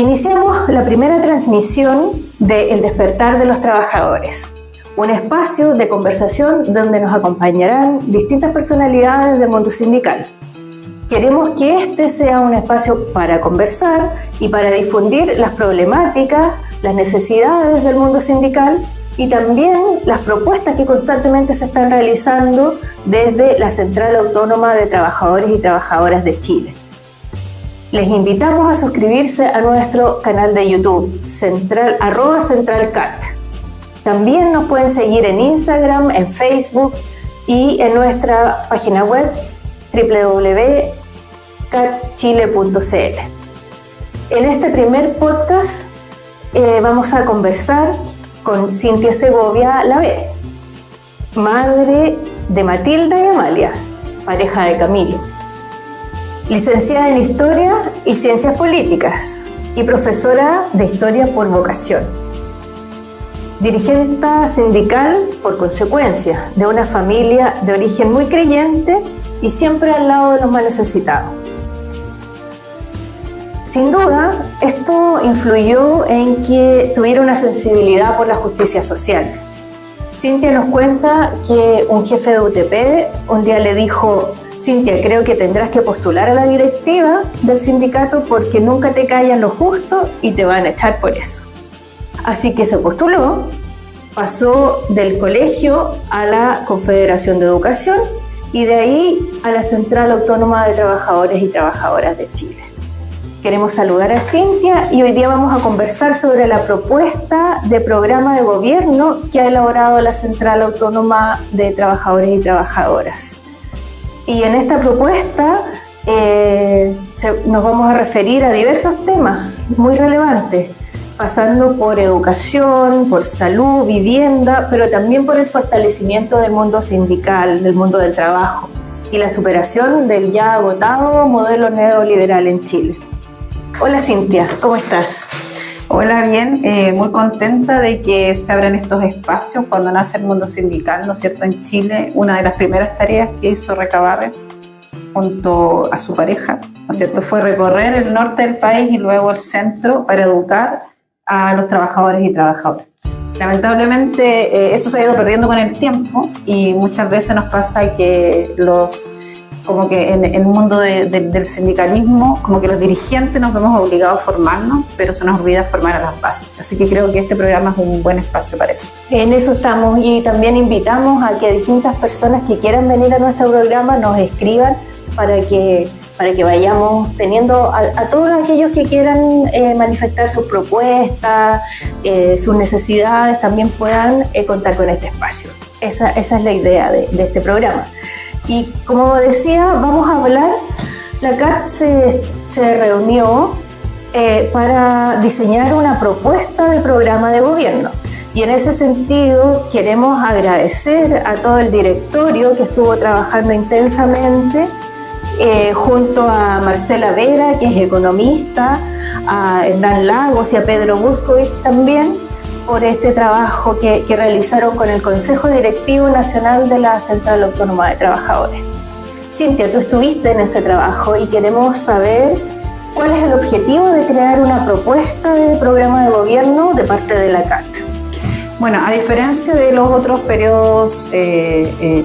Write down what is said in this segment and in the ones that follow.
Iniciamos la primera transmisión de El Despertar de los Trabajadores, un espacio de conversación donde nos acompañarán distintas personalidades del mundo sindical. Queremos que este sea un espacio para conversar y para difundir las problemáticas, las necesidades del mundo sindical y también las propuestas que constantemente se están realizando desde la Central Autónoma de Trabajadores y Trabajadoras de Chile. Les invitamos a suscribirse a nuestro canal de YouTube, @CentralCat. También nos pueden seguir en Instagram, en Facebook y en nuestra página web www.catchile.cl. En este primer podcast vamos a conversar con Cintia Segovia Lavé, madre de Matilda y Amalia, pareja de Camilo. Licenciada en Historia y Ciencias Políticas y profesora de Historia por vocación. Dirigente sindical por consecuencia, de una familia de origen muy creyente y siempre al lado de los más necesitados. Sin duda, esto influyó en que tuviera una sensibilidad por la justicia social. Cintia nos cuenta que un jefe de UTP un día le dijo: Cintia, creo que tendrás que postular a la directiva del sindicato porque nunca te callan lo justo y te van a echar por eso. Así que se postuló, pasó del colegio a la Confederación de Educación y de ahí a la Central Autónoma de Trabajadores y Trabajadoras de Chile. Queremos saludar a Cintia y hoy día vamos a conversar sobre la propuesta de programa de gobierno que ha elaborado la Central Autónoma de Trabajadores y Trabajadoras. Y en esta propuesta nos vamos a referir a diversos temas muy relevantes, pasando por educación, por salud, vivienda, pero también por el fortalecimiento del mundo sindical, del mundo del trabajo y la superación del ya agotado modelo neoliberal en Chile. Hola Cintia, ¿cómo estás? Hola, bien, muy contenta de que se abran estos espacios cuando nace el mundo sindical, ¿no es cierto? En Chile, una de las primeras tareas que hizo Recabarren junto a su pareja, ¿no es cierto?, fue recorrer el norte del país y luego el centro para educar a los trabajadores y trabajadoras. Lamentablemente eso se ha ido perdiendo con el tiempo y muchas veces nos pasa que como que en el mundo del sindicalismo, como que los dirigentes nos vemos obligados a formarnos, pero se nos olvida formar a las bases. Así que creo que este programa es un buen espacio para eso. En eso estamos y también invitamos a que distintas personas que quieran venir a nuestro programa nos escriban para que vayamos teniendo a todos aquellos que quieran manifestar sus propuestas, sus necesidades, también puedan contar con este espacio. Esa es la idea de este programa. Y como decía, vamos a hablar, la CAT se reunió para diseñar una propuesta de programa de gobierno. Y en ese sentido queremos agradecer a todo el directorio que estuvo trabajando intensamente, junto a Marcela Vera, que es economista, a Hernán Lagos y a Pedro Buscovich también, por este trabajo que realizaron con el Consejo Directivo Nacional de la Central Autónoma de Trabajadores. Cintia, tú estuviste en ese trabajo y queremos saber cuál es el objetivo de crear una propuesta de programa de gobierno de parte de la CAT. Bueno, a diferencia de los otros periodos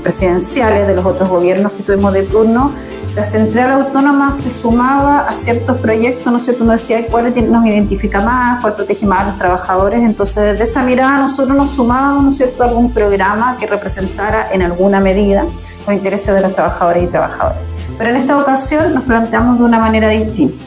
presidenciales, de los otros gobiernos que tuvimos de turno, la Central Autónoma se sumaba a ciertos proyectos, no sé, tú nos decías cuál nos identifica más, cuál protege más a los trabajadores. Entonces, desde esa mirada nosotros nos sumábamos, ¿no es cierto?, a algún programa que representara en alguna medida los intereses de los trabajadores y trabajadoras. Pero en esta ocasión nos planteamos de una manera distinta.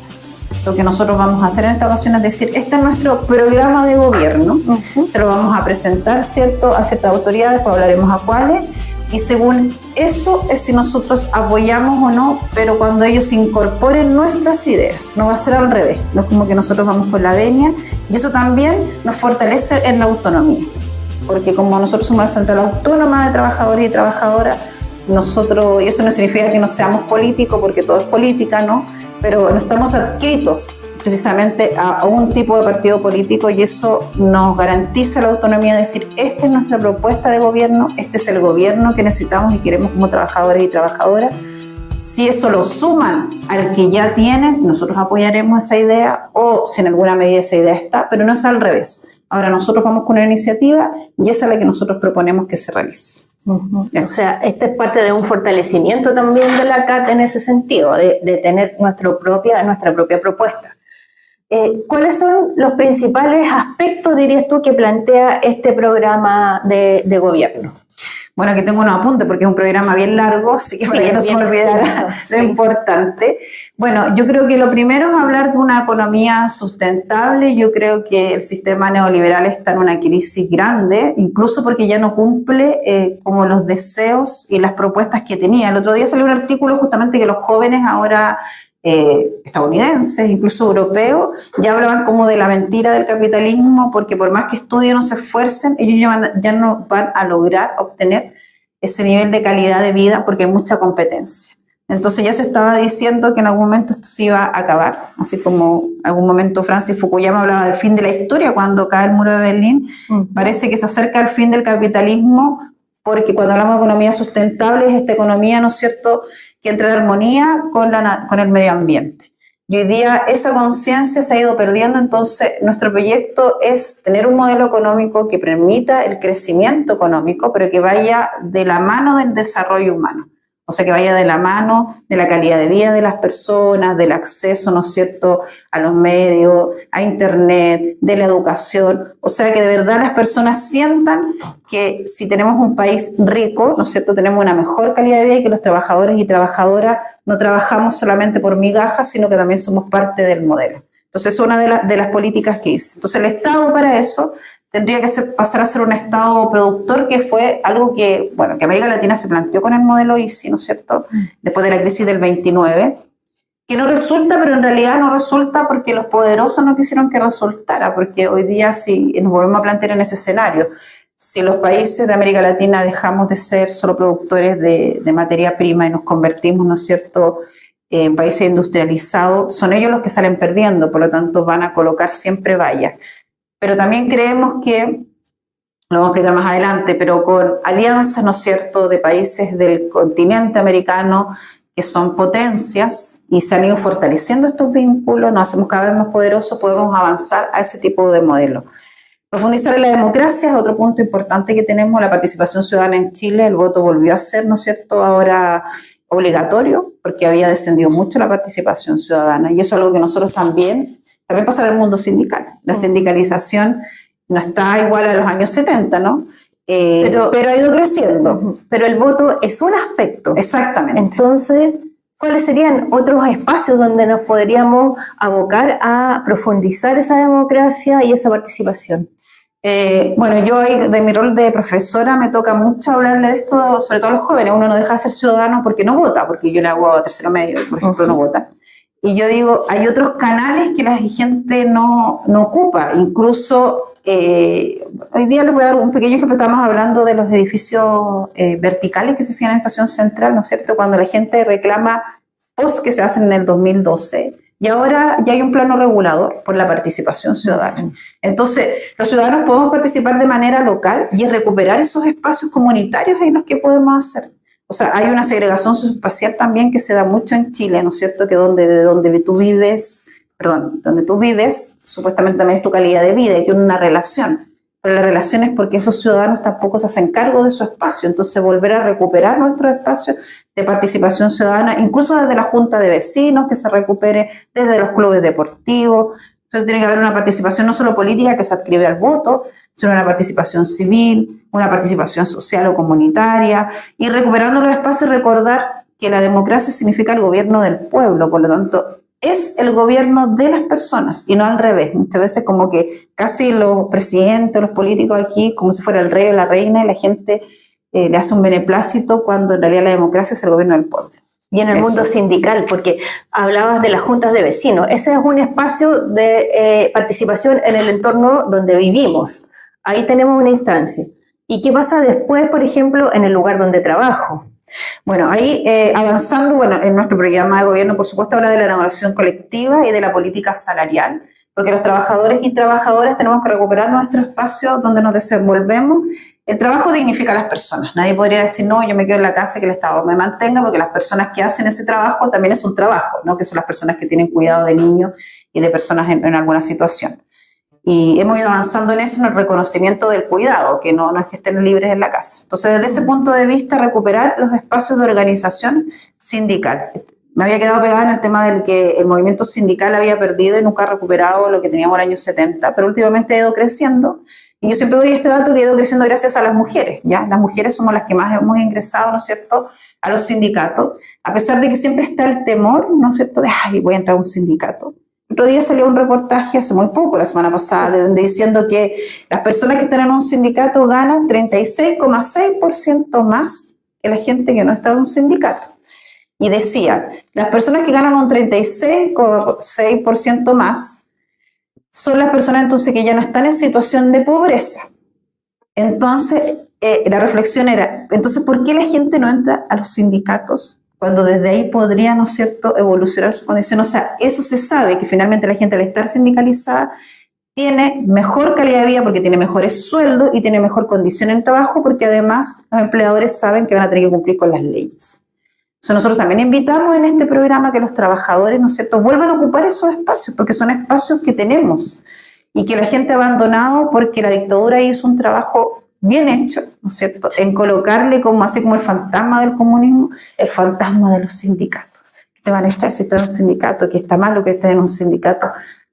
Lo que nosotros vamos a hacer en esta ocasión es decir, este es nuestro programa de gobierno, se lo vamos a presentar, ¿cierto?, a ciertas autoridades, pues hablaremos a cuáles, y según eso es si nosotros apoyamos o no, pero cuando ellos incorporen nuestras ideas, no va a ser al revés, no es como que nosotros vamos con la venia, y eso también nos fortalece en la autonomía, porque como nosotros somos la Central Autónoma de Trabajadores y Trabajadoras, nosotros, y eso no significa que no seamos políticos, porque todo es política, ¿no?, pero no estamos adscritos precisamente a un tipo de partido político y eso nos garantiza la autonomía de decir, esta es nuestra propuesta de gobierno, este es el gobierno que necesitamos y queremos como trabajadores y trabajadoras Si eso lo suman al que ya tienen, nosotros apoyaremos esa idea, o si en alguna medida esa idea está, pero no es al revés. Ahora nosotros vamos con una iniciativa y esa es la que nosotros proponemos que se realice. O sea, esta es parte de un fortalecimiento también de la CAT en ese sentido, de tener nuestra propia propuesta. ¿Cuáles son los principales aspectos, dirías tú, que plantea este programa de gobierno? Bueno, aquí tengo unos apuntes porque es un programa bien largo, así que para que no se me olvidara lo importante. Bueno, yo creo que lo primero es hablar de una economía sustentable. Yo creo que el sistema neoliberal está en una crisis grande, incluso porque ya no cumple como los deseos y las propuestas que tenía. El otro día salió un artículo justamente que los jóvenes ahora estadounidenses, incluso europeos, ya hablaban como de la mentira del capitalismo, porque por más que estudien o se esfuercen, ellos ya no van a lograr obtener ese nivel de calidad de vida porque hay mucha competencia. Entonces ya se estaba diciendo que en algún momento esto se iba a acabar, así como en algún momento Francis Fukuyama hablaba del fin de la historia cuando cae el muro de Berlín. Parece que se acerca el fin del capitalismo, porque cuando hablamos de economía sustentable es esta economía, ¿no es cierto?, que entra en armonía con el medio ambiente. Y hoy día esa conciencia se ha ido perdiendo, entonces nuestro proyecto es tener un modelo económico que permita el crecimiento económico, pero que vaya de la mano del desarrollo humano. O sea, que vaya de la mano de la calidad de vida de las personas, del acceso, ¿no es cierto?, a los medios, a internet, de la educación. O sea, que de verdad las personas sientan que si tenemos un país rico, ¿no es cierto?, tenemos una mejor calidad de vida y que los trabajadores y trabajadoras no trabajamos solamente por migajas, sino que también somos parte del modelo. Entonces, es una de las políticas que hice. Entonces, el Estado para eso tendría que pasar a ser un Estado productor, que fue algo que, bueno, que América Latina se planteó con el modelo ICI, ¿no es cierto?, después de la crisis del 29, que no resulta, pero en realidad no resulta porque los poderosos no quisieron que resultara, porque hoy día si nos volvemos a plantear en ese escenario, si los países de América Latina dejamos de ser solo productores de materia prima y nos convertimos, ¿no es cierto?, en países industrializados, son ellos los que salen perdiendo, por lo tanto van a colocar siempre vallas. Pero también creemos que, lo vamos a explicar más adelante, pero con alianzas, ¿no es cierto?, de países del continente americano que son potencias y se han ido fortaleciendo estos vínculos, nos hacemos cada vez más poderosos, podemos avanzar a ese tipo de modelo. Profundizar en la democracia es otro punto importante que tenemos, la participación ciudadana en Chile, el voto volvió a ser, ¿no es cierto?, ahora obligatorio, porque había descendido mucho la participación ciudadana, y eso es algo que nosotros también pasa en el mundo sindical. La sindicalización no está igual a los años 70, ¿no? Pero ha ido creciendo. Pero el voto es un aspecto. Exactamente. Entonces, ¿cuáles serían otros espacios donde nos podríamos abocar a profundizar esa democracia y esa participación? Bueno, yo de mi rol de profesora me toca mucho hablarle de esto, sobre todo a los jóvenes. Uno no deja de ser ciudadano porque no vota, porque yo le hago a tercero medio, por ejemplo, no vota. Y yo digo, hay otros canales que la gente no ocupa. Incluso, hoy día les voy a dar un pequeño ejemplo. Estábamos hablando de los edificios verticales que se hacían en Estación Central, ¿no es cierto?, cuando la gente reclama posts que se hacen en el 2012. Y ahora ya hay un plano regulador por la participación ciudadana. Entonces, los ciudadanos podemos participar de manera local y recuperar esos espacios comunitarios en los que podemos hacer. O sea, hay una segregación socioespacial también que se da mucho en Chile, ¿no es cierto?, que donde tú vives, supuestamente también es tu calidad de vida y tiene una relación. Pero la relación es porque esos ciudadanos tampoco se hacen cargo de su espacio. Entonces, volver a recuperar nuestro espacio de participación ciudadana, incluso desde la junta de vecinos, que se recupere desde los clubes deportivos. Entonces, tiene que haber una participación no solo política que se adscribe al voto, sino una participación civil, una participación social o comunitaria, y recuperando los espacios, recordar que la democracia significa el gobierno del pueblo, por lo tanto, es el gobierno de las personas y no al revés. Muchas veces como que casi los presidentes, los políticos aquí, como si fuera el rey o la reina, y la gente le hace un beneplácito cuando en realidad la democracia es el gobierno del pueblo. Y en el mundo sindical, porque hablabas de las juntas de vecinos, ese es un espacio de participación en el entorno donde vivimos. Ahí tenemos una instancia. ¿Y qué pasa después, por ejemplo, en el lugar donde trabajo? Bueno, ahí avanzando, en nuestro programa de gobierno, por supuesto, habla de la negociación colectiva y de la política salarial, porque los trabajadores y trabajadoras tenemos que recuperar nuestro espacio donde nos desenvolvemos el trabajo dignifica a las personas. Nadie podría decir, no, yo me quedo en la casa y que el Estado me mantenga, porque las personas que hacen ese trabajo también es un trabajo, ¿no? Que son las personas que tienen cuidado de niños y de personas en alguna situación. Y hemos ido avanzando en eso, en el reconocimiento del cuidado, que no es que estén libres en la casa. Entonces, desde ese punto de vista, recuperar los espacios de organización sindical. Me había quedado pegada en el tema del que el movimiento sindical había perdido y nunca ha recuperado lo que teníamos en los años 70, pero últimamente ha ido creciendo. Y yo siempre doy este dato que ha ido creciendo gracias a las mujeres, ¿ya? Las mujeres somos las que más hemos ingresado, ¿no es cierto?, a los sindicatos, a pesar de que siempre está el temor, ¿no es cierto?, de, ay, voy a entrar a un sindicato. Otro día salió un reportaje, hace muy poco, la semana pasada, diciendo que las personas que están en un sindicato ganan 36,6% más que la gente que no está en un sindicato. Y decía, las personas que ganan un 36,6% más son las personas entonces que ya no están en situación de pobreza. Entonces, la reflexión era, entonces, ¿por qué la gente no entra a los sindicatos cuando desde ahí podría, ¿no es cierto?, evolucionar su condición? O sea, eso se sabe, que finalmente la gente al estar sindicalizada tiene mejor calidad de vida porque tiene mejores sueldos y tiene mejor condición en trabajo, porque además los empleadores saben que van a tener que cumplir con las leyes. Entonces nosotros también invitamos en este programa que los trabajadores, ¿no es cierto?, vuelvan a ocupar esos espacios, porque son espacios que tenemos y que la gente ha abandonado porque la dictadura hizo un trabajo bien hecho, ¿no es cierto?, en colocarle como así como el fantasma del comunismo, el fantasma de los sindicatos. Que te van a echar si estás en un sindicato, que está mal lo que estés en un sindicato,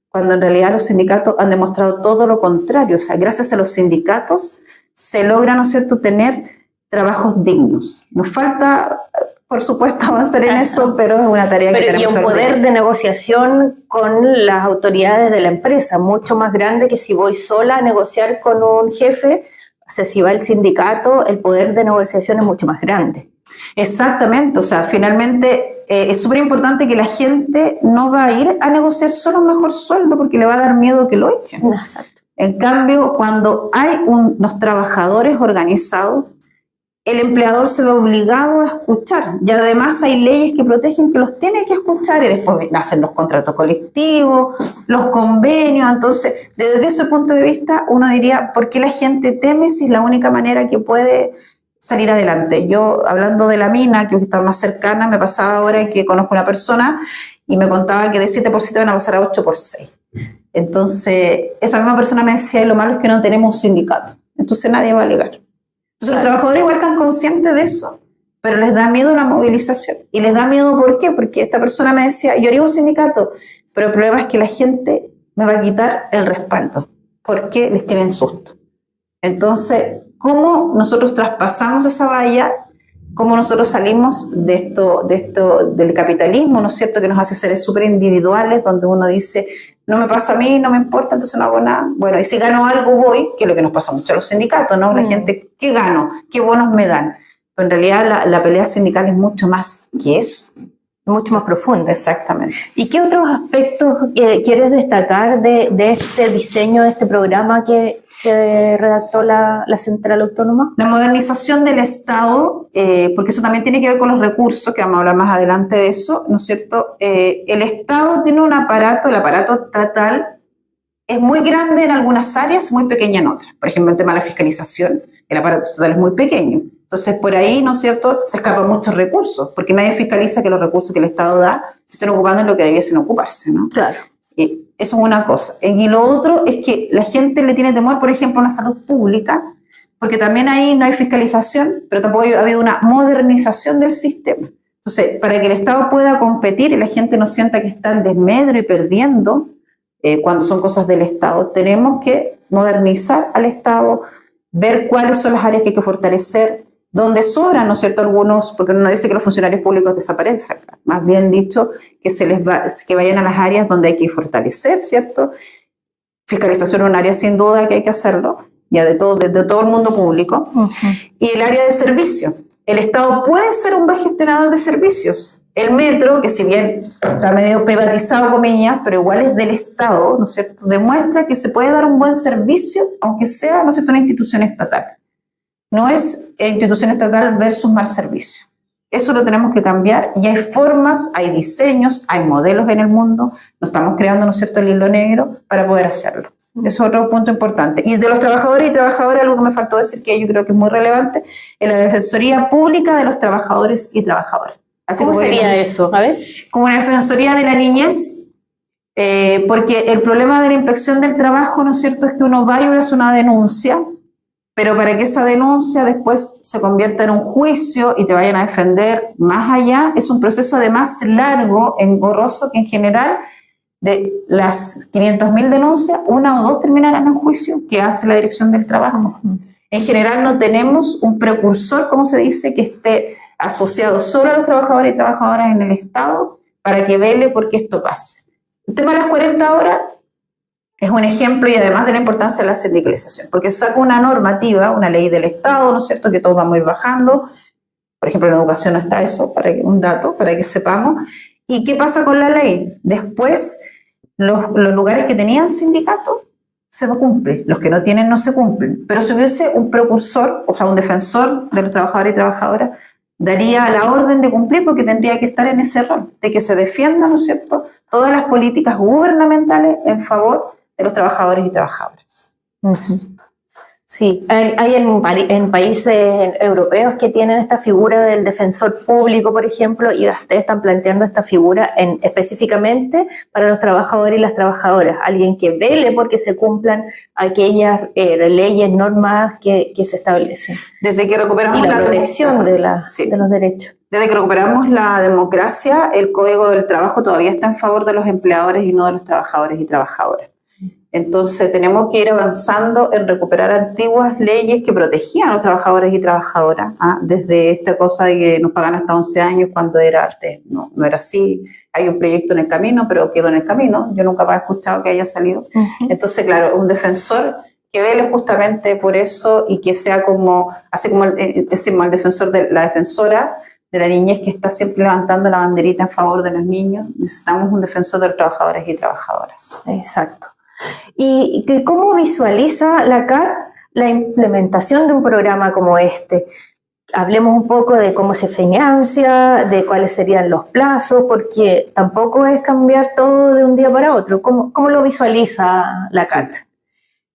cuando en realidad los sindicatos han demostrado todo lo contrario. O sea, gracias a los sindicatos se logra, ¿no es cierto?, tener trabajos dignos. Nos falta, por supuesto, avanzar en eso, pero es una tarea que tenemos que hacer. Y un poder de negociación con las autoridades de la empresa, mucho más grande que si voy sola a negociar con un jefe. O sea, si va el sindicato, el poder de negociación es mucho más grande. Exactamente, o sea, finalmente es súper importante que la gente no va a ir a negociar solo un mejor sueldo porque le va a dar miedo que lo echen. Exacto. En cambio, cuando hay unos trabajadores organizados, el empleador se ve obligado a escuchar. Y además hay leyes que protegen que los tiene que escuchar y después nacen los contratos colectivos, los convenios. Entonces, desde ese punto de vista, uno diría, ¿por qué la gente teme si es la única manera que puede salir adelante? Yo, hablando de la mina, que está más cercana, me pasaba ahora que conozco una persona y me contaba que de 7% van a pasar a 8%. Entonces, esa misma persona me decía, lo malo es que no tenemos sindicato. Entonces nadie va a alegar. Entonces los trabajadores igual están conscientes de eso, pero les da miedo la movilización. Y les da miedo, ¿por qué? Porque esta persona me decía, yo haría un sindicato, pero el problema es que la gente me va a quitar el respaldo, porque les tienen susto. Entonces, ¿cómo nosotros traspasamos esa valla? ¿Cómo nosotros salimos de esto del capitalismo, ¿no es cierto?, que nos hace seres súper individuales, donde uno dice, no me pasa a mí, no me importa, entonces no hago nada. Bueno, y si gano algo voy, que es lo que nos pasa mucho a los sindicatos, ¿no? La gente, ¿qué gano? ¿Qué bonos me dan? Pero en realidad la pelea sindical es mucho más que eso. Mucho más profunda. Exactamente. ¿Y qué otros aspectos quieres destacar de este diseño, de este programa que redactó la Central Autónoma? La modernización del Estado, porque eso también tiene que ver con los recursos, que vamos a hablar más adelante de eso, ¿no es cierto? El Estado tiene un aparato, el aparato estatal es muy grande en algunas áreas, muy pequeña en otras. Por ejemplo, el tema de la fiscalización, el aparato estatal es muy pequeño. Entonces, por ahí, ¿no es cierto?, se escapan muchos recursos, porque nadie fiscaliza que los recursos que el Estado da se estén ocupando en lo que debiesen ocuparse, ¿no? Claro. Eso es una cosa. Y lo otro es que la gente le tiene temor, por ejemplo, a una salud pública, porque también ahí no hay fiscalización, pero tampoco ha habido una modernización del sistema. Entonces, para que el Estado pueda competir y la gente no sienta que está en desmedro y perdiendo, cuando son cosas del Estado, tenemos que modernizar al Estado, ver cuáles son las áreas que hay que fortalecer, donde sobran, ¿no es cierto?, algunos, porque uno dice que los funcionarios públicos desaparezcan, más bien dicho, que vayan a las áreas donde hay que fortalecer, ¿cierto? Fiscalización es un área sin duda que hay que hacerlo, ya de todo el mundo público. Y el área de servicio. El Estado puede ser un buen gestionador de servicios. El metro, que si bien está medio privatizado, comillas, pero igual es del Estado, ¿no es cierto?, demuestra que se puede dar un buen servicio, aunque sea, ¿no es cierto?, una institución estatal. No es institución estatal versus mal servicio. Eso lo tenemos que cambiar y hay formas, hay diseños, hay modelos en el mundo. Nos estamos creando, ¿no es cierto?, el hilo negro para poder hacerlo. Es otro punto importante. Y de los trabajadores y trabajadoras, algo que me faltó decir que yo creo que es muy relevante, es la Defensoría Pública de los Trabajadores y Trabajadoras. Así ¿cómo sería eso? A ver. Como una Defensoría de la Niñez, porque el problema de la inspección del trabajo, ¿no es cierto?, es que uno va y hace una denuncia, pero para que esa denuncia después se convierta en un juicio y te vayan a defender más allá, es un proceso además largo, engorroso, que en general de las 500.000 denuncias, 1 o 2 terminarán en juicio, que hace la Dirección del Trabajo. En general no tenemos un precursor, como se dice, que esté asociado solo a los trabajadores y trabajadoras en el Estado para que vele porque esto pase. El tema de las 40 horas es un ejemplo y además de la importancia de la sindicalización, porque saca una normativa, una ley del Estado, ¿no es cierto?, que todos vamos a ir bajando. Por ejemplo, en la educación no está eso, un dato para que sepamos. ¿Y qué pasa con la ley? Después, los lugares que tenían sindicato se cumplen, los que no tienen no se cumplen. Pero si hubiese un precursor, o sea, un defensor de los trabajadores y trabajadoras, daría la orden de cumplir porque tendría que estar en ese rol, de que se defiendan, ¿no es cierto?, todas las políticas gubernamentales en favor de los trabajadores y trabajadoras. Sí, hay en países europeos que tienen esta figura del defensor público, por ejemplo, y ustedes están planteando esta figura específicamente para los trabajadores y las trabajadoras, alguien que vele porque se cumplan aquellas leyes, normas que se establecen. Desde que recuperamos la protección de los derechos. Desde que recuperamos la democracia, el Código del Trabajo todavía está en favor de los empleadores y no de los trabajadores y trabajadoras. Entonces tenemos que ir avanzando en recuperar antiguas leyes que protegían a los trabajadores y trabajadoras, desde esta cosa de que nos pagan hasta 11 años cuando era antes, no era así. Hay un proyecto en el camino, pero quedó en el camino, yo nunca había escuchado que haya salido. Entonces, claro, un defensor que vele justamente por eso y que sea como, así como el defensor de la defensora de la niñez que está siempre levantando la banderita en favor de los niños, necesitamos un defensor de los trabajadores y trabajadoras. Exacto. ¿Y cómo visualiza la CAT la implementación de un programa como este? Hablemos un poco de cómo se financia, de cuáles serían los plazos, porque tampoco es cambiar todo de un día para otro. ¿Cómo lo visualiza la CAT? Sí.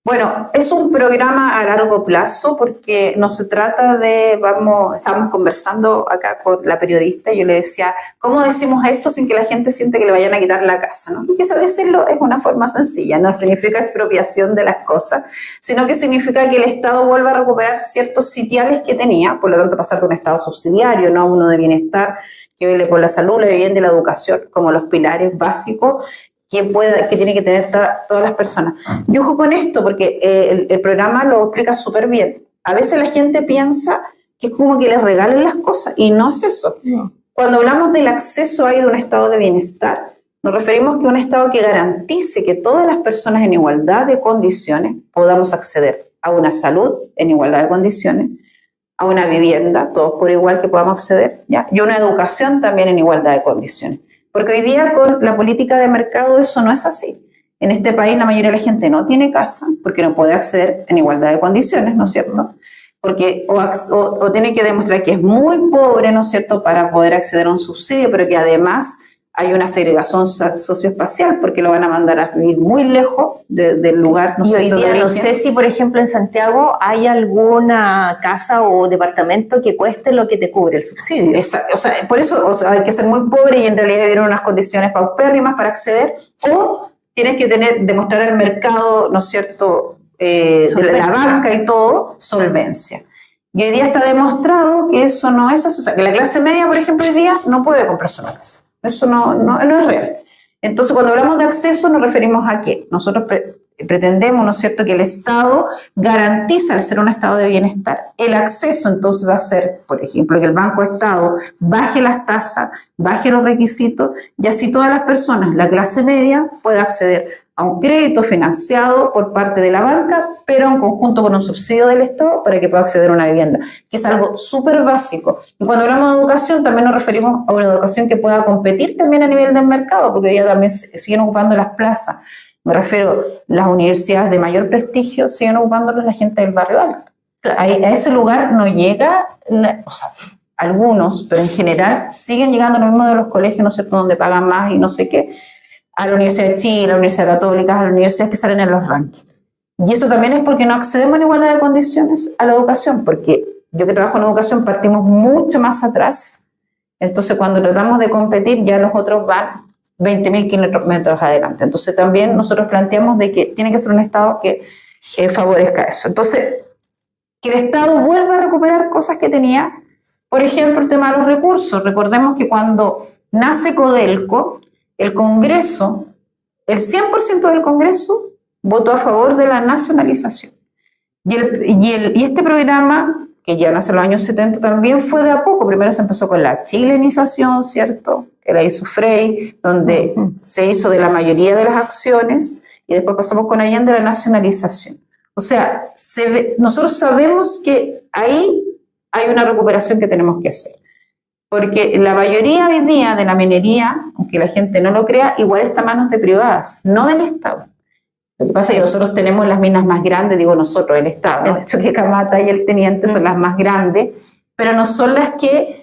Bueno, es un programa a largo plazo porque no se trata de, estábamos conversando acá con la periodista y yo le decía, ¿cómo decimos esto sin que la gente siente que le vayan a quitar la casa? ¿No? Porque eso decirlo es una forma sencilla, no significa expropiación de las cosas, sino que significa que el Estado vuelva a recuperar ciertos sitiales que tenía, por lo tanto pasar de un Estado subsidiario, no uno de bienestar, que vele por la salud, la vivienda y la educación como los pilares básicos que tiene que tener todas las personas. Y ojo con esto, porque el programa lo explica súper bien. A veces la gente piensa que es como que les regalen las cosas, y no es eso. No. Cuando hablamos del acceso de un estado de bienestar, nos referimos que un estado que garantice que todas las personas en igualdad de condiciones podamos acceder a una salud en igualdad de condiciones, a una vivienda, todos por igual que podamos acceder, ¿ya? Y una educación también en igualdad de condiciones. Porque hoy día con la política de mercado eso no es así. En este país la mayoría de la gente no tiene casa porque no puede acceder en igualdad de condiciones, ¿no es cierto? Porque o tiene que demostrar que es muy pobre, ¿no es cierto?, para poder acceder a un subsidio, pero que además hay una segregación socioespacial porque lo van a mandar a vivir muy lejos del lugar. ¿no? Y hoy día no sé si, por ejemplo, en Santiago hay alguna casa o departamento que cueste lo que te cubre el subsidio. Exacto. O sea, por eso hay que ser muy pobre y en realidad vivir en unas condiciones paupérrimas para acceder, o tienes que demostrar al mercado, ¿no es cierto?, de la banca y todo, solvencia. Y hoy día está demostrado que eso no es así. O sea, que la clase media, por ejemplo, hoy día no puede comprarse una casa. Eso no es real. Entonces, cuando hablamos de acceso, nos referimos a que nosotros pretendemos, ¿no es cierto?, que el Estado garantiza, al ser un estado de bienestar, el acceso. Entonces va a ser, por ejemplo, que el Banco Estado baje las tasas, baje los requisitos, y así todas las personas, la clase media, pueda acceder a un crédito financiado por parte de la banca, pero en conjunto con un subsidio del Estado para que pueda acceder a una vivienda, que es algo súper básico. Y cuando hablamos de educación, también nos referimos a una educación que pueda competir también a nivel del mercado, porque hoy día también siguen ocupando las plazas. Me refiero, las universidades de mayor prestigio siguen ocupándolas la gente del barrio alto. Claro. A ese lugar no llega, algunos, pero en general siguen llegando lo mismo de los colegios, ¿no es cierto?, donde pagan más y no sé qué, a la Universidad de Chile, a la Universidad Católica, a las universidades que salen en los rankings. Y eso también es porque no accedemos en igualdad de condiciones a la educación, porque yo que trabajo en educación partimos mucho más atrás. Entonces, cuando tratamos de competir, ya los otros van 20.000 kilómetros adelante. Entonces, también nosotros planteamos de que tiene que ser un Estado que favorezca eso. Entonces, que el Estado vuelva a recuperar cosas que tenía, por ejemplo, el tema de los recursos. Recordemos que cuando nace Codelco, el Congreso, el 100% del Congreso votó a favor de la nacionalización. Y este programa, que ya nace en los años 70, también fue de a poco. Primero se empezó con la chilenización, ¿cierto?, que la hizo Frei, donde se hizo de la mayoría de las acciones, y después pasamos con Allende la nacionalización. O sea, nosotros sabemos que ahí hay una recuperación que tenemos que hacer. Porque la mayoría hoy día de la minería, aunque la gente no lo crea, igual está en manos de privadas, no del Estado. Lo que pasa es que nosotros tenemos las minas más grandes, digo nosotros, el Estado, ¿no? Chuquicamata y el Teniente son las más grandes, pero no son las que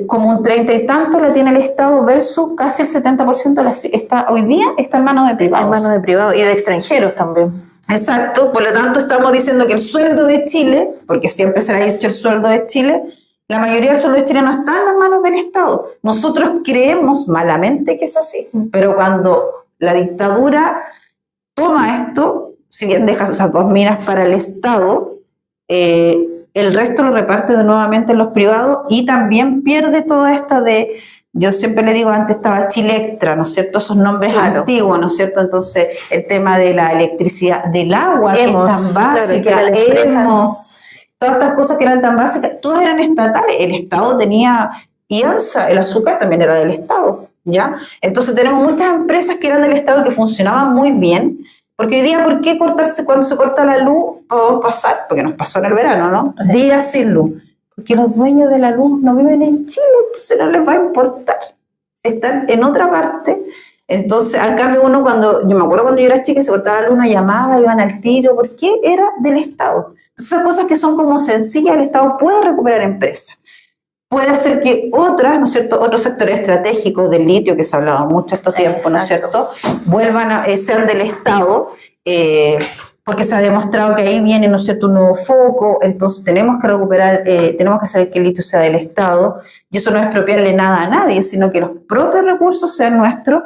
como un 30 y tanto la tiene el Estado versus casi el 70% hoy día está en manos de privados. En manos de privados y de extranjeros también. Exacto, por lo tanto estamos diciendo que el sueldo de Chile, porque siempre se le ha dicho el sueldo de Chile, la mayoría del sueldo de Chile no está en las manos del Estado. Nosotros creemos malamente que es así, pero cuando la dictadura toma esto, si bien deja esas 2 minas para el Estado, el resto lo reparte de nuevamente en los privados y también pierde todo esto de, yo siempre le digo, antes estaba Chilectra, ¿no es cierto? Esos nombres antiguos, ¿no es cierto? Entonces, el tema de la electricidad, del agua, que es tan básica, todas estas cosas que eran tan básicas, todas eran estatales. El Estado tenía IANSA, el azúcar también era del Estado, ¿ya? Entonces tenemos muchas empresas que eran del Estado que funcionaban muy bien, porque hoy día, ¿por qué cortarse cuando se corta la luz? Podemos pasar, porque nos pasó en el verano, ¿no? Días sin luz. Porque los dueños de la luz no viven en Chile, entonces no les va a importar. Están en otra parte. Entonces, al cambio yo me acuerdo cuando yo era chica, se cortaba la luz, uno llamaba, iban al tiro, porque era del Estado. Entonces, esas cosas que son como sencillas, el Estado puede recuperar empresas. Puede hacer que otras, ¿no es cierto?, otros sectores estratégicos del litio, que se ha hablado mucho estos tiempos, ¿no es cierto?, sean del Estado, porque se ha demostrado que ahí viene, ¿no es cierto?, un nuevo foco. Entonces tenemos que recuperar, tenemos que hacer que el litio sea del Estado, y eso no es expropiarle nada a nadie, sino que los propios recursos sean nuestros,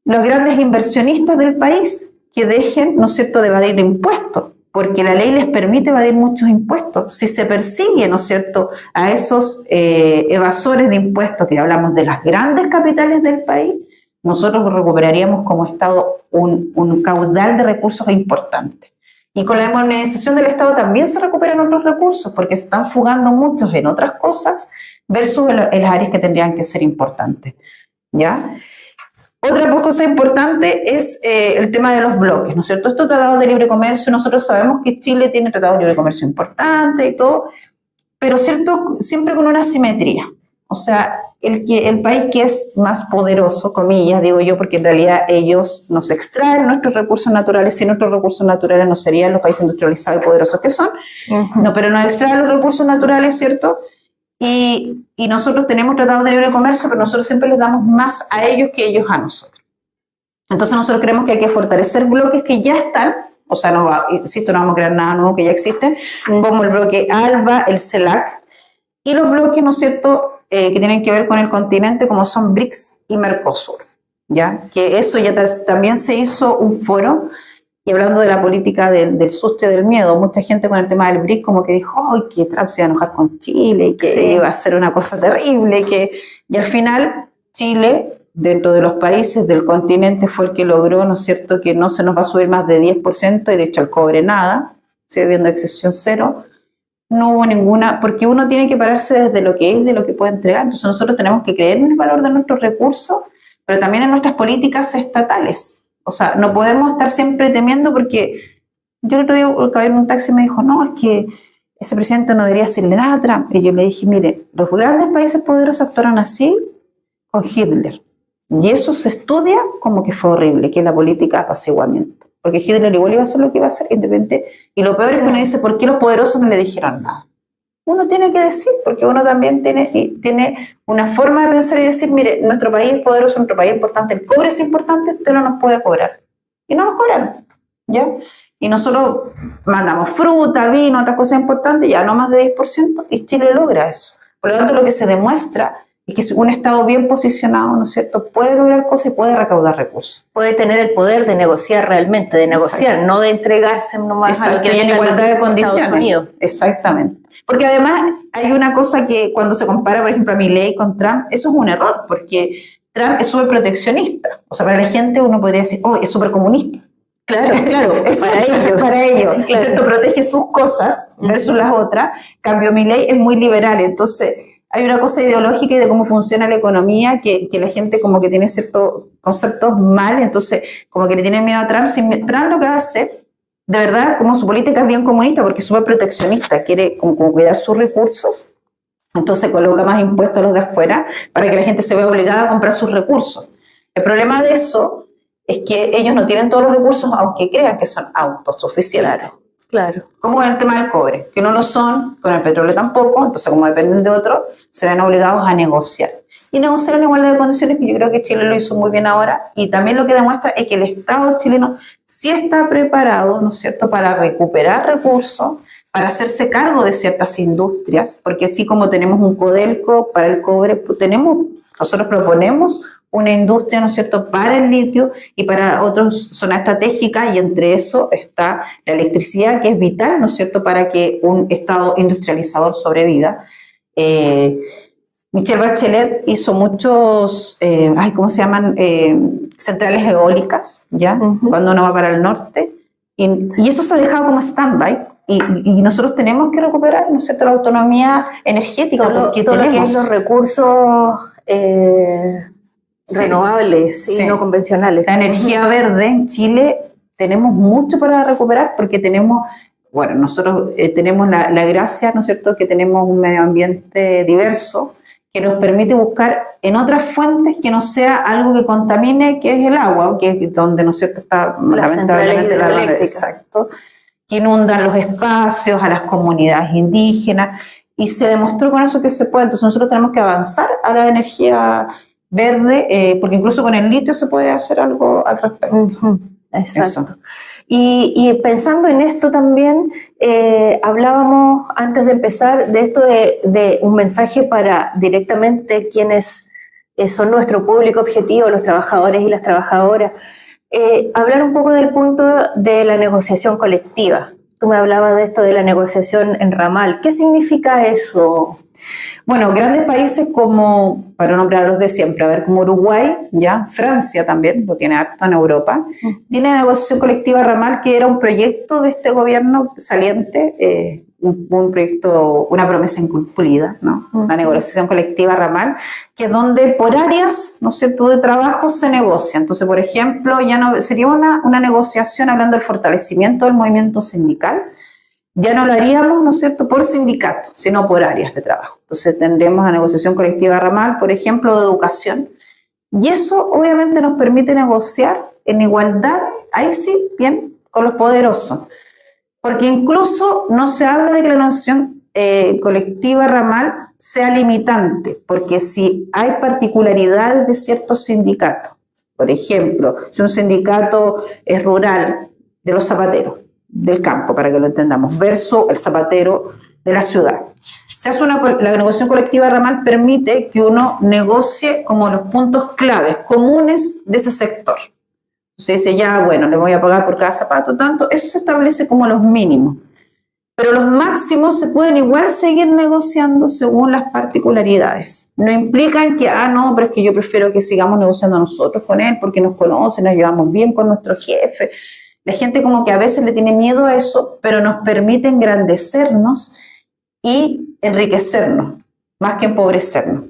los grandes inversionistas del país que dejen, ¿no es cierto?, de evadir impuestos, porque la ley les permite evadir muchos impuestos. Si se persigue, ¿no es cierto?, a esos evasores de impuestos, que hablamos de las grandes capitales del país, nosotros recuperaríamos como Estado un caudal de recursos importante. Y con la modernización del Estado también se recuperan otros recursos, porque se están fugando muchos en otras cosas versus en las áreas que tendrían que ser importantes, ¿ya? Otra cosa importante es el tema de los bloques, ¿no es cierto? Estos tratados de libre comercio, nosotros sabemos que Chile tiene tratados de libre comercio importantes y todo, pero cierto, siempre con una asimetría. O sea, el país que es más poderoso, comillas, digo yo, porque en realidad ellos nos extraen nuestros recursos naturales, si nuestros recursos naturales no serían los países industrializados y poderosos que son, no, pero nos extraen los recursos naturales, ¿cierto? Y nosotros tenemos tratados de libre comercio, pero nosotros siempre les damos más a ellos que ellos a nosotros. Entonces nosotros creemos que hay que fortalecer bloques que ya están, o sea, insisto, no vamos a crear nada nuevo, que ya existen, como el bloque ALBA, el CELAC, y los bloques, ¿no es cierto?, que tienen que ver con el continente, como son BRICS y Mercosur, ¿ya? Que eso ya también se hizo un foro. Y hablando de la política del susto y del miedo, mucha gente con el tema del BRIC como que dijo, ¡ay, que Trump se iba a enojar con Chile! Y que iba a ser una cosa terrible. Y al final, Chile, dentro de los países del continente, fue el que logró, ¿no es cierto?, que no se nos va a subir más de 10%, y de hecho el cobre nada, sigue habiendo excepción cero. No hubo ninguna, porque uno tiene que pararse desde lo que es, de lo que puede entregar. Entonces nosotros tenemos que creer en el valor de nuestros recursos, pero también en nuestras políticas estatales. O sea, no podemos estar siempre temiendo, porque yo el otro día acabé en un taxi y me dijo, no, es que ese presidente no debería hacerle nada a Trump. Y yo le dije, mire, los grandes países poderosos actuaron así con Hitler. Y eso se estudia como que fue horrible, que es la política de apaciguamiento. Porque Hitler igual iba a hacer lo que iba a hacer, independiente. Y lo peor es que uno dice, ¿por qué los poderosos no le dijeron nada? Uno tiene que decir, porque uno también tiene una forma de pensar y decir, mire, nuestro país es poderoso, nuestro país es importante, el cobre es importante, usted no nos puede cobrar. Y no nos cobraron. ¿ya? Y nosotros mandamos fruta, vino, otras cosas importantes, ya no más de 10%, y Chile logra eso. Por lo tanto, lo que se demuestra es que un Estado bien posicionado, ¿no es cierto?, puede lograr cosas y puede recaudar recursos. Puede tener el poder de negociar realmente, de negociar, Exacto. no de entregarse nomás a lo que y en igualdad de condiciones. Estados Unidos. Exactamente. Porque además hay una cosa que cuando se compara, por ejemplo, a Milei con Trump, eso es un error, porque Trump es súper proteccionista. O sea, para la gente uno podría decir, oh, es súper comunista. Claro, es para ellos. Para ellos, claro. ¿Cierto? Protege sus cosas versus las otras. Cambio, Milei es muy liberal, entonces hay una cosa ideológica y de cómo funciona la economía que la gente como que tiene ciertos conceptos mal, entonces como que le tienen miedo a Trump. Si Trump lo que hace, de verdad, como su política es bien comunista porque es súper proteccionista, quiere como cuidar sus recursos, entonces coloca más impuestos a los de afuera para que la gente se vea obligada a comprar sus recursos. El problema de eso es que ellos no tienen todos los recursos, aunque crean que son autosuficientes. Claro. Como con el tema del cobre, que no lo son, con el petróleo tampoco, entonces como dependen de otros, se ven obligados a negociar. Y negociar en igualdad de condiciones, que yo creo que Chile lo hizo muy bien ahora, y también lo que demuestra es que el Estado chileno sí está preparado, ¿no es cierto?, para recuperar recursos, para hacerse cargo de ciertas industrias, porque así como tenemos un Codelco para el cobre, nosotros proponemos una industria, ¿no es cierto?, para el litio y para otras zonas estratégicas, y entre eso está la electricidad, que es vital, ¿no es cierto?, para que un Estado industrializador sobreviva. Michelle Bachelet hizo muchos, ¿cómo se llaman?, centrales eólicas, ¿ya? Cuando uno va para el norte, y eso se ha dejado como stand-by, y nosotros tenemos que recuperar, ¿no es cierto?, la autonomía energética, porque todo tenemos lo que es los recursos renovables y no convencionales. La energía verde en Chile tenemos mucho para recuperar porque tenemos, bueno, nosotros tenemos la gracia, ¿no es cierto?, que tenemos un medio ambiente diverso que nos permite buscar en otras fuentes que no sea algo que contamine, que es el agua, que es donde, ¿no es cierto?, está lamentablemente la red, exacto, que inundan los espacios, a las comunidades indígenas, y se demostró con eso que se puede. Entonces nosotros tenemos que avanzar a la energía verde, porque incluso con el litio se puede hacer algo al respecto. Exacto. Eso. Y pensando en esto también, hablábamos antes de empezar de esto de un mensaje para directamente quienes son nuestro público objetivo, los trabajadores y las trabajadoras. Hablar un poco del punto de la negociación colectiva. Tú me hablabas de esto de la negociación en ramal. ¿Qué significa eso? Bueno, grandes países como, para nombrarlos de siempre, a ver, como Uruguay, ya, Francia también, lo tiene harto en Europa, tiene negociación colectiva ramal, que era un proyecto de este gobierno saliente, un proyecto, una promesa incumplida, ¿no? La negociación colectiva ramal, que es donde por áreas, ¿no es cierto?, de trabajo se negocia. Entonces, por ejemplo, ya no sería una negociación hablando del fortalecimiento del movimiento sindical. Ya no lo haríamos, ¿no es cierto?, por sindicato, sino por áreas de trabajo. Entonces tendremos la negociación colectiva ramal, por ejemplo, de educación. Y eso obviamente nos permite negociar en igualdad, ahí sí, bien, con los poderosos. Porque incluso no se habla de que la negociación colectiva ramal sea limitante, porque si hay particularidades de ciertos sindicatos, por ejemplo, si un sindicato es rural, de los zapateros, del campo, para que lo entendamos, versus el zapatero de la ciudad. Se hace la negociación colectiva ramal permite que uno negocie como los puntos claves, comunes de ese sector. Se dice ya, bueno, le voy a pagar por cada zapato tanto, eso se establece como los mínimos. Pero los máximos se pueden igual seguir negociando según las particularidades. No implican que, no, pero es que yo prefiero que sigamos negociando nosotros con él porque nos conocen, nos llevamos bien con nuestro jefe. La gente como que a veces le tiene miedo a eso, pero nos permite engrandecernos y enriquecernos, más que empobrecernos.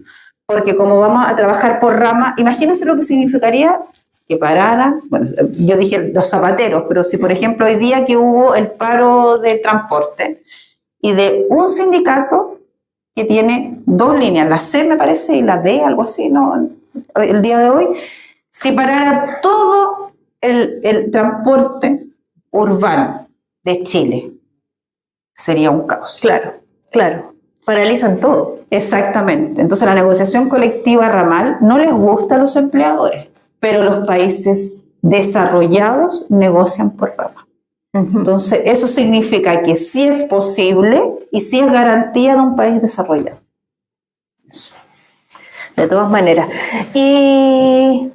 Porque como vamos a trabajar por rama, imagínense lo que significaría que pararan, bueno, yo dije los zapateros, pero si por ejemplo hoy día que hubo el paro de transporte y de un sindicato que tiene dos líneas, la C me parece y la D, algo así, ¿no? El día de hoy, si parara todo el transporte urbano de Chile, sería un caos. Claro. Paralizan todo. Exactamente. Entonces la negociación colectiva ramal no les gusta a los empleadores, pero los países desarrollados negocian por rama. Entonces, eso significa que sí es posible y sí es garantía de un país desarrollado. De todas maneras. Y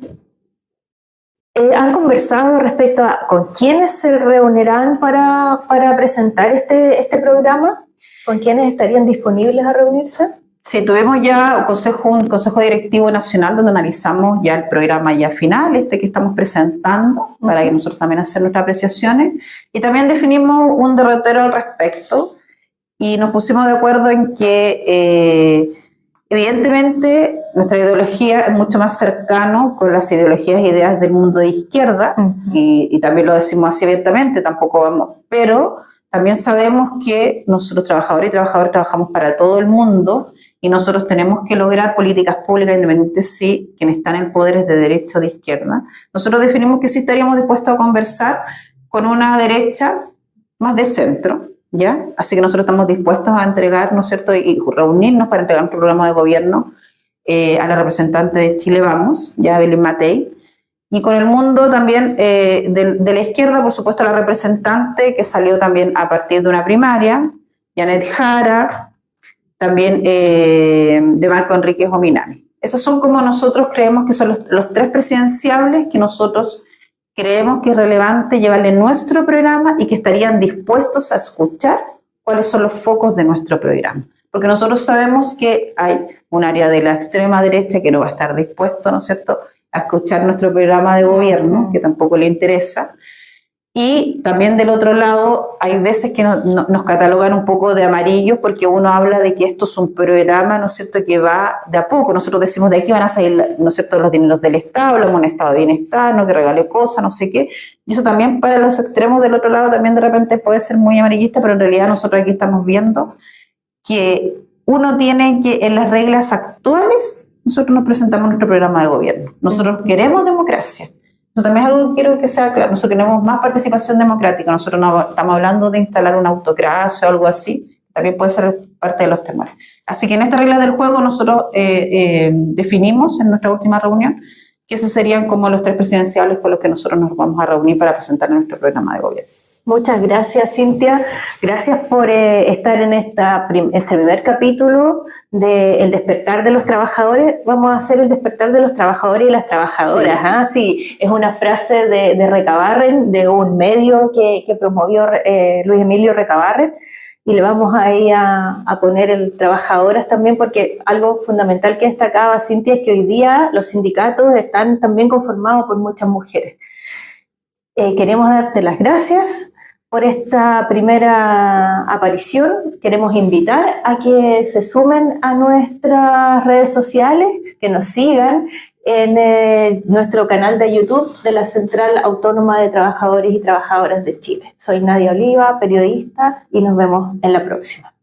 ¿han conversado respecto a con quiénes se reunirán para presentar este programa? ¿Con quiénes estarían disponibles a reunirse? Sí, tuvimos ya un consejo directivo nacional donde analizamos ya el programa ya final, que estamos presentando, para que nosotros también hacer nuestras apreciaciones, y también definimos un derrotero al respecto, y nos pusimos de acuerdo en que evidentemente nuestra ideología es mucho más cercano con las ideologías e ideas del mundo de izquierda, y también lo decimos así abiertamente, tampoco vamos, pero también sabemos que nosotros trabajadores y trabajadoras trabajamos para todo el mundo, y nosotros tenemos que lograr políticas públicas independientes si quienes están en poder es de derecha o de izquierda. Nosotros definimos que sí estaríamos dispuestos a conversar con una derecha más de centro, ¿ya? Así que nosotros estamos dispuestos a entregar, ¿no es cierto?, y reunirnos para entregar un programa de gobierno a la representante de Chile Vamos, ya Belén Matei, y con el mundo también de la izquierda, por supuesto, la representante que salió también a partir de una primaria, Janet Jara, también de Marco Enríquez Ominami. Esos son como nosotros creemos que son los tres presidenciables que nosotros creemos que es relevante llevarle nuestro programa y que estarían dispuestos a escuchar cuáles son los focos de nuestro programa. Porque nosotros sabemos que hay un área de la extrema derecha que no va a estar dispuesto, ¿no es cierto?, a escuchar nuestro programa de gobierno, que tampoco le interesa. Y también del otro lado, hay veces que nos catalogan un poco de amarillos porque uno habla de que esto es un programa, ¿no es cierto?, que va de a poco. Nosotros decimos de aquí van a salir, ¿no es cierto?, los dineros del Estado, un estado de bienestar, no que regale cosas, no sé qué. Y eso también para los extremos del otro lado también de repente puede ser muy amarillista, pero en realidad nosotros aquí estamos viendo que uno tiene que, en las reglas actuales, nosotros nos presentamos nuestro programa de gobierno. Nosotros queremos democracia. Eso también es algo que quiero que sea claro. Nosotros queremos más participación democrática. Nosotros no estamos hablando de instalar una autocracia o algo así. También puede ser parte de los temores. Así que en estas reglas del juego nosotros definimos en nuestra última reunión que esos serían como los tres presidenciales con los que nosotros nos vamos a reunir para presentar nuestro programa de gobierno. Muchas gracias, Cintia. Gracias por estar en este primer capítulo de El despertar de los trabajadores. Vamos a hacer el despertar de los trabajadores y las trabajadoras. Sí, es una frase de Recabarren, de un medio que promovió Luis Emilio Recabarren. Y le vamos ahí a poner el trabajadoras también, porque algo fundamental que destacaba Cintia es que hoy día los sindicatos están también conformados por muchas mujeres. Queremos darte las gracias por esta primera aparición. Queremos invitar a que se sumen a nuestras redes sociales, que nos sigan en nuestro canal de YouTube de la Central Autónoma de Trabajadores y Trabajadoras de Chile. Soy Nadia Oliva, periodista, y nos vemos en la próxima.